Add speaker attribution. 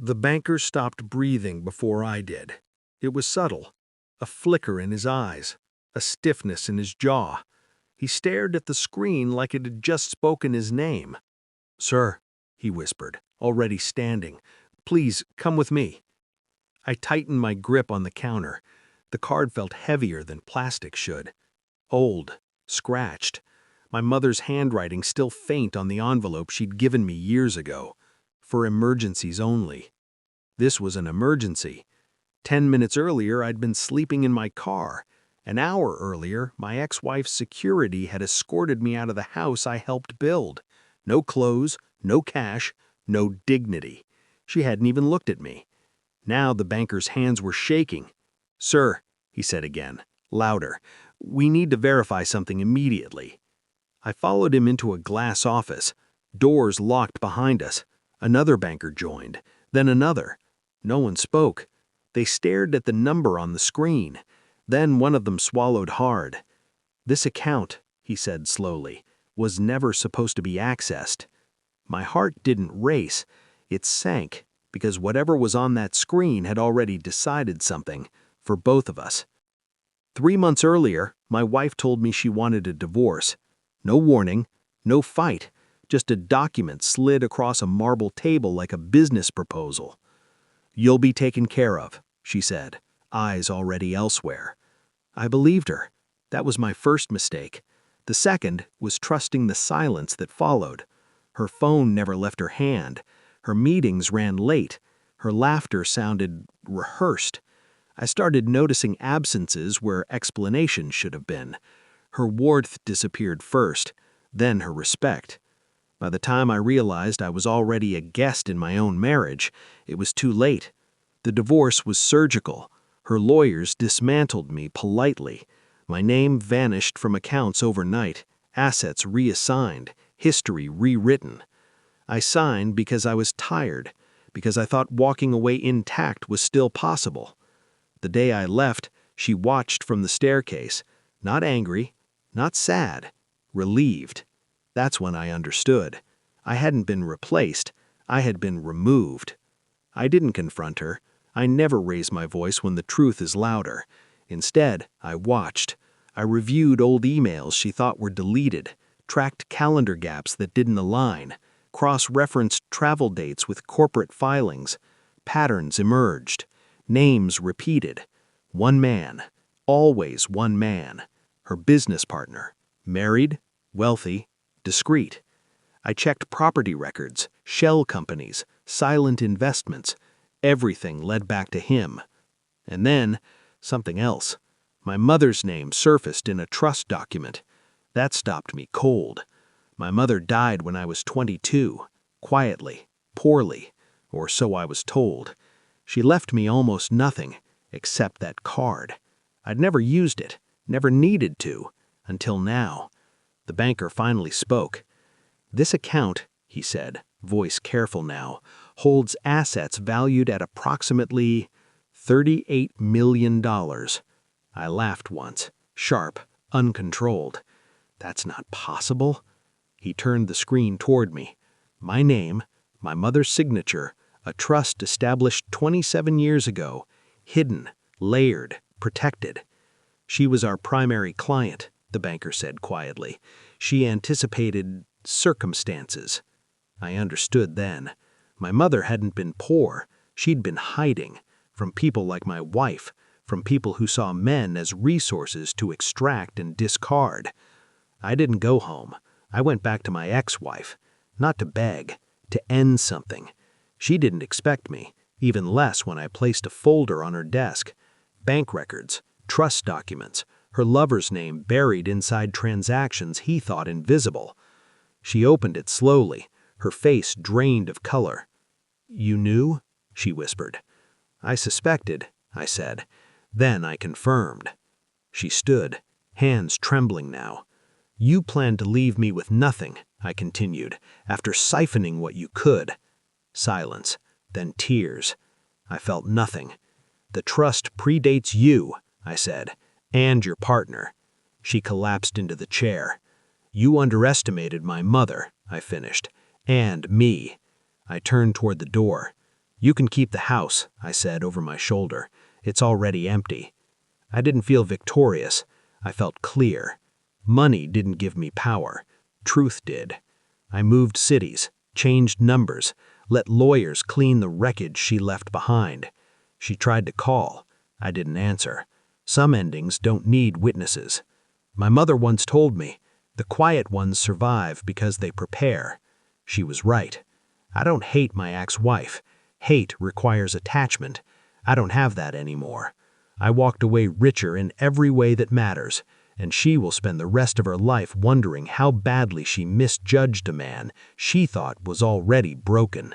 Speaker 1: The banker stopped breathing before I did. It was subtle, a flicker in his eyes, a stiffness in his jaw. He stared at the screen like it had just spoken his name. "Sir," he whispered, already standing, "please come with me." I tightened my grip on the counter. The card felt heavier than plastic should. Old, scratched. My mother's handwriting still faint on the envelope she'd given me years ago. For emergencies only. This was an emergency. 10 minutes earlier, I'd been sleeping in my car. An hour earlier, my ex-wife's security had escorted me out of the house I helped build. No clothes, no cash, no dignity. She hadn't even looked at me. Now the banker's hands were shaking. "Sir," he said again, louder, "we need to verify something immediately." I followed him into a glass office. Doors locked behind us. Another banker joined, then another. No one spoke. They stared at the number on the screen. Then one of them swallowed hard. "This account," he said slowly, "was never supposed to be accessed." My heart didn't race. It sank, because whatever was on that screen had already decided something, for both of us. 3 months earlier, my wife told me she wanted a divorce. No warning, no fight, just a document slid across a marble table like a business proposal. "You'll be taken care of," she said, eyes already elsewhere. I believed her. That was my first mistake. The second was trusting the silence that followed. Her phone never left her hand. Her meetings ran late. Her laughter sounded rehearsed. I started noticing absences where explanations should have been. Her warmth disappeared first, then her respect. By the time I realized I was already a guest in my own marriage, it was too late. The divorce was surgical. Her lawyers dismantled me politely. My name vanished from accounts overnight, assets reassigned, history rewritten. I signed because I was tired, because I thought walking away intact was still possible. The day I left, she watched from the staircase, not angry, not sad, relieved. That's when I understood. I hadn't been replaced. I had been removed. I didn't confront her. I never raise my voice when the truth is louder. Instead, I watched. I reviewed old emails she thought were deleted, tracked calendar gaps that didn't align, cross-referenced travel dates with corporate filings. Patterns emerged. Names repeated. One man. Always one man. Her business partner. Married, wealthy, discreet. I checked property records, shell companies, silent investments. Everything led back to him. And then, something else. My mother's name surfaced in a trust document. That stopped me cold. My mother died when I was 22, quietly, poorly, or so I was told. She left me almost nothing, except that card. I'd never used it, never needed to, until now. The banker finally spoke. "This account," he said, voice careful now, "holds assets valued at approximately $38 million. I laughed once, sharp, uncontrolled. "That's not possible." He turned the screen toward me. My name, my mother's signature, a trust established 27 years ago, hidden, layered, protected. "She was our primary client," the banker said quietly. "She anticipated circumstances." I understood then. My mother hadn't been poor. She'd been hiding from people like my wife, from people who saw men as resources to extract and discard. I didn't go home. I went back to my ex-wife, not to beg, to end something. She didn't expect me, even less when I placed a folder on her desk. Bank records, trust documents, her lover's name buried inside transactions he thought invisible. She opened it slowly, her face drained of color. "You knew?" she whispered. "I suspected," I said. Then I confirmed. She stood, hands trembling now. "You planned to leave me with nothing," I continued, "after siphoning what you could." Silence, then tears. I felt nothing. "The trust predates you," I said, "and your partner." She collapsed into the chair. "You underestimated my mother," I finished, "and me." I turned toward the door. "You can keep the house," I said over my shoulder. "It's already empty." I didn't feel victorious. I felt clear. Money didn't give me power. Truth did. I moved cities, changed numbers, let lawyers clean the wreckage she left behind. She tried to call. I didn't answer. Some endings don't need witnesses. My mother once told me, the quiet ones survive because they prepare. She was right. I don't hate my ex-wife. Hate requires attachment. I don't have that anymore. I walked away richer in every way that matters, and she will spend the rest of her life wondering how badly she misjudged a man she thought was already broken.